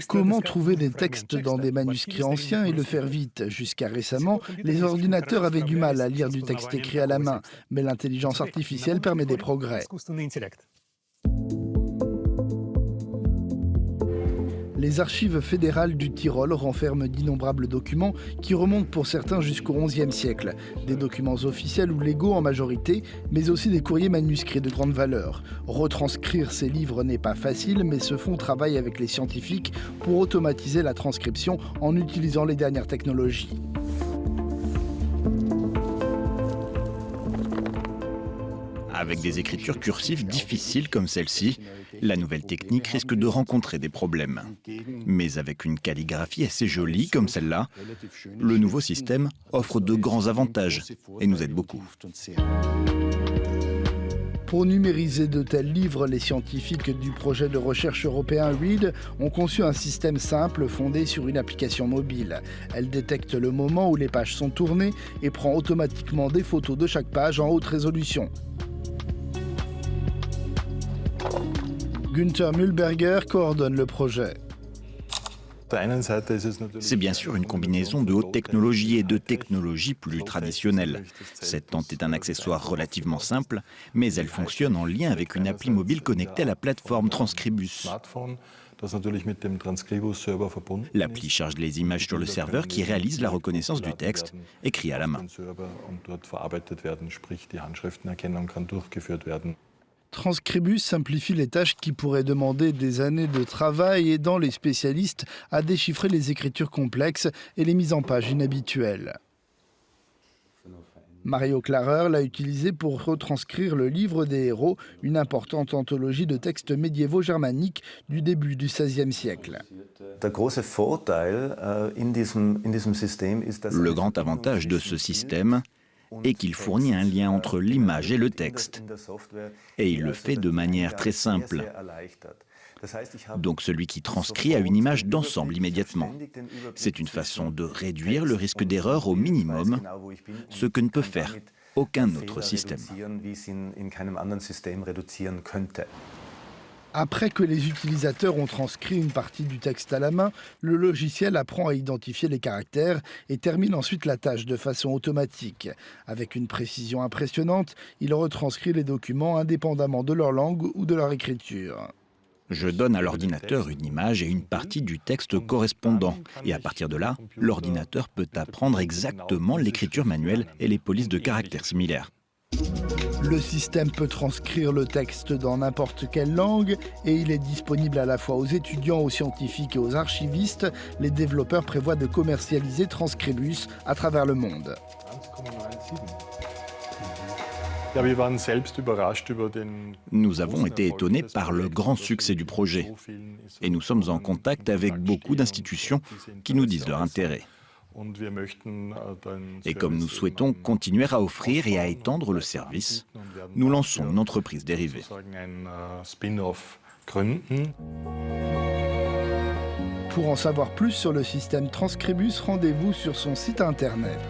Comment trouver des textes dans des manuscrits anciens et le faire vite? Jusqu'à récemment, les ordinateurs avaient du mal à lire du texte écrit à la main, mais l'intelligence artificielle permet des progrès. Les archives fédérales du Tyrol renferment d'innombrables documents qui remontent pour certains jusqu'au XIe siècle. Des documents officiels ou légaux en majorité, mais aussi des courriers manuscrits de grande valeur. Retranscrire ces livres n'est pas facile, mais ce fonds travaille avec les scientifiques pour automatiser la transcription en utilisant les dernières technologies. Avec des écritures cursives difficiles comme celle-ci, la nouvelle technique risque de rencontrer des problèmes. Mais avec une calligraphie assez jolie comme celle-là, le nouveau système offre de grands avantages et nous aide beaucoup. Pour numériser de tels livres, les scientifiques du projet de recherche européen READ ont conçu un système simple fondé sur une application mobile. Elle détecte le moment où les pages sont tournées et prend automatiquement des photos de chaque page en haute résolution. Günther Mühlberger coordonne le projet. C'est bien sûr une combinaison de haute technologie et de technologies plus traditionnelles. Cette tente est un accessoire relativement simple, mais elle fonctionne en lien avec une appli mobile connectée à la plateforme Transcribus. L'appli charge les images sur le serveur qui réalise la reconnaissance du texte écrit à la main. Transcribus simplifie les tâches qui pourraient demander des années de travail, aidant les spécialistes à déchiffrer les écritures complexes et les mises en page inhabituelles. Mario Klarer l'a utilisé pour retranscrire le livre des héros, une importante anthologie de textes médiévaux germaniques du début du XVIe siècle. Le grand avantage de ce système est qu'il fournit un lien entre l'image et le texte. Et il le fait de manière très simple. Donc celui qui transcrit a une image d'ensemble immédiatement. C'est une façon de réduire le risque d'erreur au minimum, ce que ne peut faire aucun autre système. Après que les utilisateurs ont transcrit une partie du texte à la main, le logiciel apprend à identifier les caractères et termine ensuite la tâche de façon automatique. Avec une précision impressionnante, il retranscrit les documents indépendamment de leur langue ou de leur écriture. Je donne à l'ordinateur une image et une partie du texte correspondant. Et à partir de là, l'ordinateur peut apprendre exactement l'écriture manuelle et les polices de caractères similaires. Le système peut transcrire le texte dans n'importe quelle langue et il est disponible à la fois aux étudiants, aux scientifiques et aux archivistes. Les développeurs prévoient de commercialiser Transcribus à travers le monde. Nous avons été étonnés par le grand succès du projet et nous sommes en contact avec beaucoup d'institutions qui nous disent leur intérêt. Et comme nous souhaitons continuer à offrir et à étendre le service, nous lançons une entreprise dérivée. Pour en savoir plus sur le système Transcribus, rendez-vous sur son site internet.